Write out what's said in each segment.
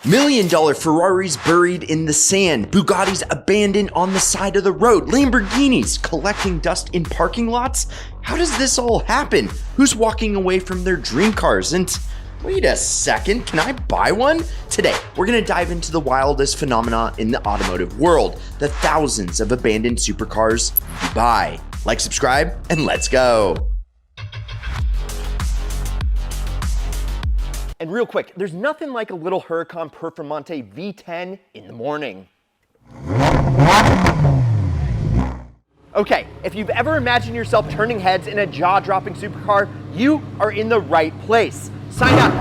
$1 million Ferraris buried in the sand, Bugattis abandoned on the side of the road, Lamborghinis collecting dust in parking lots. How does this all happen? Who's walking away from their dream cars? And wait a second, can I buy one? Today, we're gonna dive into the wildest phenomena in the automotive world, the thousands of abandoned supercars in Dubai. Like, subscribe, and let's go. And real quick, there's nothing like a little Huracan Performante V10 in the morning. Okay, if you've ever imagined yourself turning heads in a jaw-dropping supercar, you are in the right place. Sign up.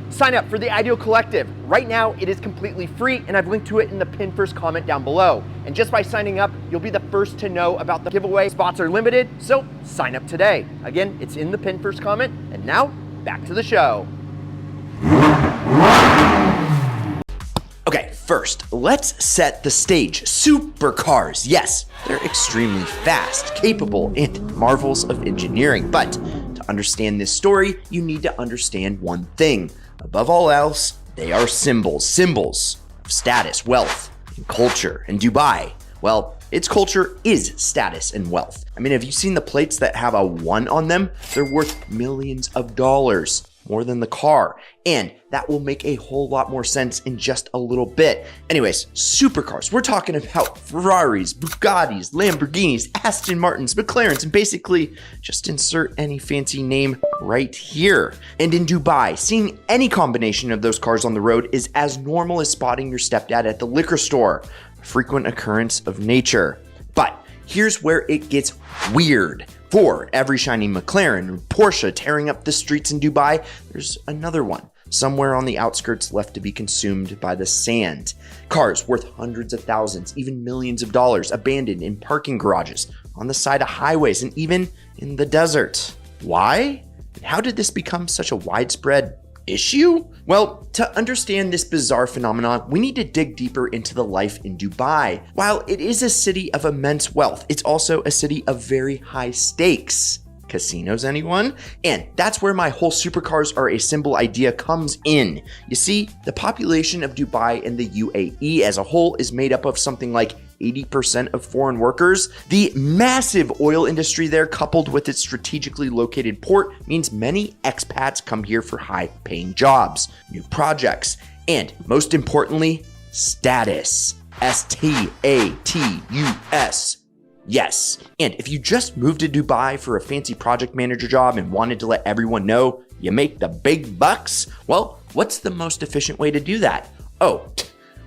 Sign up for the Ideal Collective. Right now, it is completely free, and I've linked to it in the pinned first comment down below. And just by signing up, you'll be the first to know about the giveaway. Spots are limited, so sign up today. Again, it's in the pinned first comment, and now, back to the show. Okay, first, let's set the stage. Supercars, yes, they're extremely fast, capable, and marvels of engineering. But to understand this story, you need to understand one thing. Above all else, they are symbols of status, wealth, and culture. And Dubai, well, its culture is status and wealth. I mean, have you seen the plates that have a 1 on them? They're worth millions of dollars, more than the car. And that will make a whole lot more sense in just a little bit. Anyways, supercars, we're talking about Ferraris, Bugattis, Lamborghinis, Aston Martins, McLarens, and basically just insert any fancy name right here. And in Dubai, seeing any combination of those cars on the road is as normal as spotting your stepdad at the liquor store. A frequent occurrence of nature. But here's where it gets weird. For every shiny McLaren and Porsche tearing up the streets in Dubai, there's another one somewhere on the outskirts left to be consumed by the sand. Cars worth hundreds of thousands, even millions of dollars, abandoned in parking garages, on the side of highways, and even in the desert. Why? And how did this become such a widespread issue? Well, to understand this bizarre phenomenon, we need to dig deeper into the life in Dubai. While it is a city of immense wealth, it's also a city of very high stakes. Casinos, anyone? And that's where my whole supercars are a symbol idea comes in. You see, the population of Dubai and the UAE as a whole is made up of something like 80% of foreign workers. The massive oil industry there, coupled with its strategically located port, means many expats come here for high-paying jobs, new projects, and most importantly, status. S-T-A-T-U-S. Yes. And if you just moved to Dubai for a fancy project manager job and wanted to let everyone know you make the big bucks, well, what's the most efficient way to do that? Oh,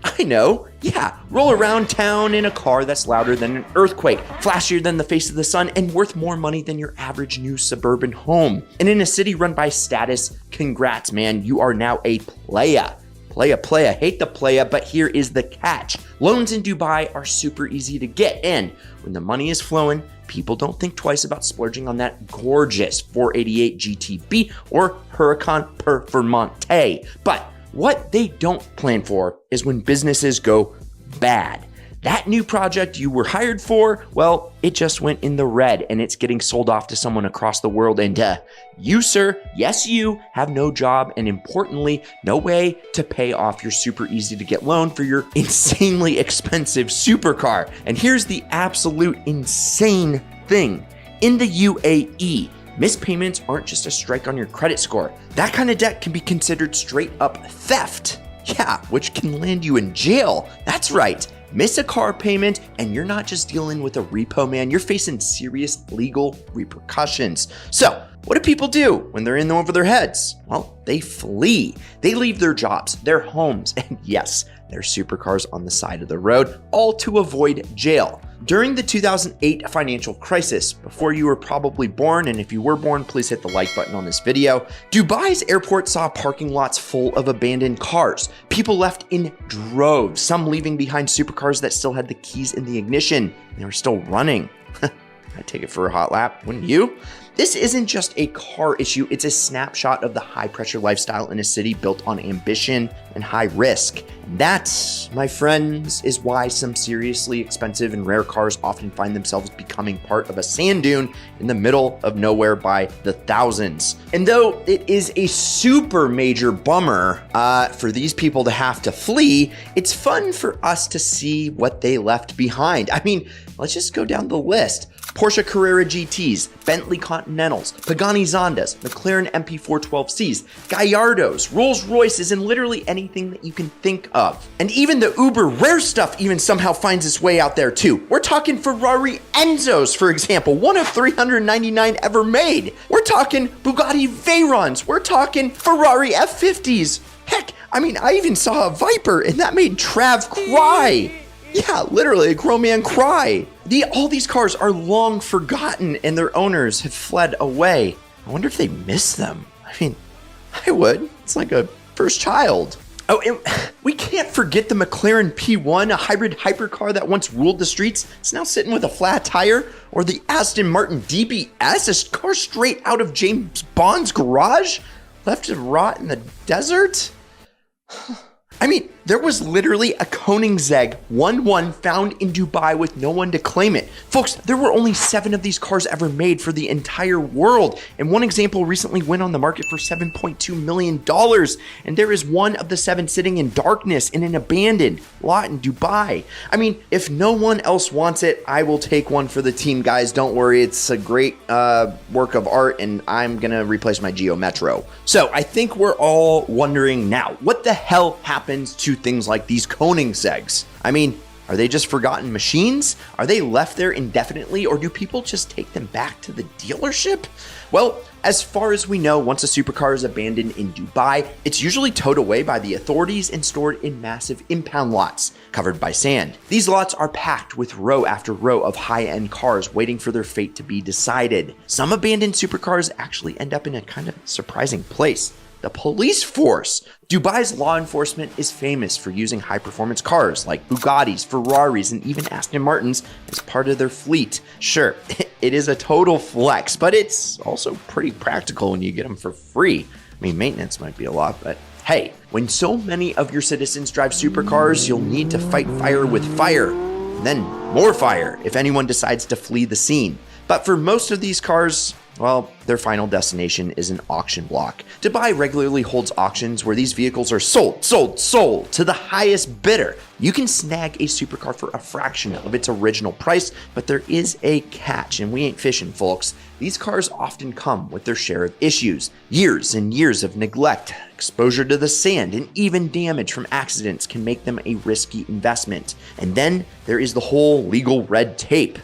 I know. Yeah, roll around town in a car that's louder than an earthquake, flashier than the face of the sun, and worth more money than your average new suburban home. And in a city run by status, congrats, man, you are now a playa. Playa, hate the playa, but here is the catch. Loans in Dubai are super easy to get, and when the money is flowing, people don't think twice about splurging on that gorgeous 488 GTB or Huracan Performante. But what they don't plan for is when businesses go bad. That new project you were hired for, well, it just went in the red and it's getting sold off to someone across the world. And you, sir, yes, you have no job and importantly, no way to pay off your super easy to get loan for your insanely expensive supercar. And here's the absolute insane thing. In the UAE, missed payments aren't just a strike on your credit score. That kind of debt can be considered straight up theft. Yeah, which can land you in jail. That's right. Miss a car payment and you're not just dealing with a repo man, you're facing serious legal repercussions. So what do people do when they're in over their heads? Well, they flee. They leave their jobs, their homes, and yes, their supercars on the side of the road, all to avoid jail. During the 2008 financial crisis, before you were probably born, and if you were born, please hit the like button on this video, Dubai's airport saw parking lots full of abandoned cars. People left in droves, some leaving behind supercars that still had the keys in the ignition. They were still running. I'd take it for a hot lap, wouldn't you? This isn't just a car issue, it's a snapshot of the high-pressure lifestyle in a city built on ambition and high risk. And that, my friends, is why some seriously expensive and rare cars often find themselves becoming part of a sand dune in the middle of nowhere by the thousands. And though it is a super major bummer for these people to have to flee, it's fun for us to see what they left behind. I mean, let's just go down the list. Porsche Carrera GTs, Bentley Continentals, Pagani Zondas, McLaren MP412Cs, Gallardos, Rolls Royces, and literally anything that you can think of. And even the uber rare stuff even somehow finds its way out there too. We're talking Ferrari Enzos, for example, one of 399 ever made. We're talking Bugatti Veyrons. We're talking Ferrari F50s. Heck, I mean, I even saw a Viper and that made Trav cry. Yeah, literally, a grown man cry. All these cars are long forgotten and their owners have fled away. I wonder if they miss them. I mean, I would. It's like a first child. Oh, and we can't forget the McLaren P1, a hybrid hypercar that once ruled the streets. It's now sitting with a flat tire. Or the Aston Martin DBS, a car straight out of James Bond's garage, left to rot in the desert. I mean, there was literally a Koenigsegg One found in Dubai with no one to claim it. Folks, there were only 7 of these cars ever made for the entire world. And one example recently went on the market for $7.2 million. And there is one of the 7 sitting in darkness in an abandoned lot in Dubai. I mean, if no one else wants it, I will take one for the team, guys. Don't worry, it's a great work of art and I'm gonna replace my Geo Metro. So I think we're all wondering now, what the hell happens to things like these Koenigsegg's? I mean, are they just forgotten machines? Are they left there indefinitely, or do people just take them back to the dealership? Well, as far as we know, once a supercar is abandoned in Dubai, it's usually towed away by the authorities and stored in massive impound lots covered by sand. These lots are packed with row after row of high-end cars waiting for their fate to be decided. Some abandoned supercars actually end up in a kind of surprising place: the police force. Dubai's law enforcement is famous for using high-performance cars like Bugattis, Ferraris, and even Aston Martins as part of their fleet. Sure, it is a total flex, but it's also pretty practical when you get them for free. I mean, maintenance might be a lot, but hey, when so many of your citizens drive supercars, you'll need to fight fire with fire, and then more fire if anyone decides to flee the scene. But for most of these cars, well, their final destination is an auction block. Dubai regularly holds auctions where these vehicles are sold to the highest bidder. You can snag a supercar for a fraction of its original price, but there is a catch, and we ain't fishing, folks. These cars often come with their share of issues. Years and years of neglect, exposure to the sand, and even damage from accidents can make them a risky investment. And then there is the whole legal red tape.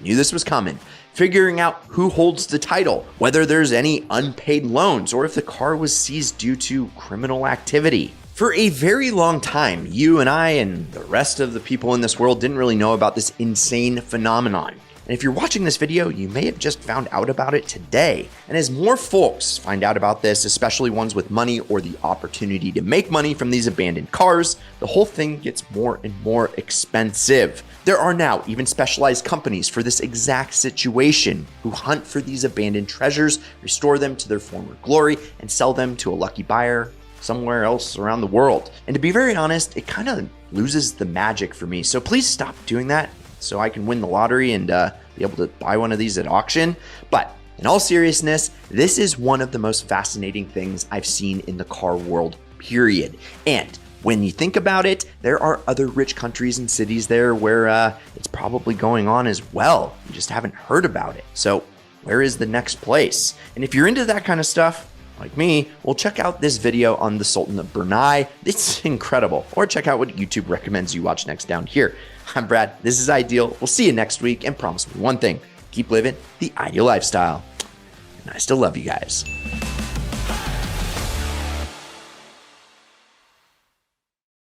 Knew this was coming. Figuring out who holds the title, whether there's any unpaid loans, or if the car was seized due to criminal activity. For a very long time, you and I and the rest of the people in this world didn't really know about this insane phenomenon. And if you're watching this video, you may have just found out about it today. And as more folks find out about this, especially ones with money or the opportunity to make money from these abandoned cars, the whole thing gets more and more expensive. There are now even specialized companies for this exact situation who hunt for these abandoned treasures, restore them to their former glory, and sell them to a lucky buyer somewhere else around the world. And to be very honest, it kind of loses the magic for me. So please stop doing that so I can win the lottery and be able to buy one of these at auction. But in all seriousness, this is one of the most fascinating things I've seen in the car world, period. And when you think about it, there are other rich countries and cities there where it's probably going on as well. You just haven't heard about it. So where is the next place? And if you're into that kind of stuff, like me, well, check out this video on the Sultan of Brunei. It's incredible. Or check out what YouTube recommends you watch next down here. I'm Brad. This is Ideal. We'll see you next week. And promise me one thing, keep living the ideal lifestyle. And I still love you guys.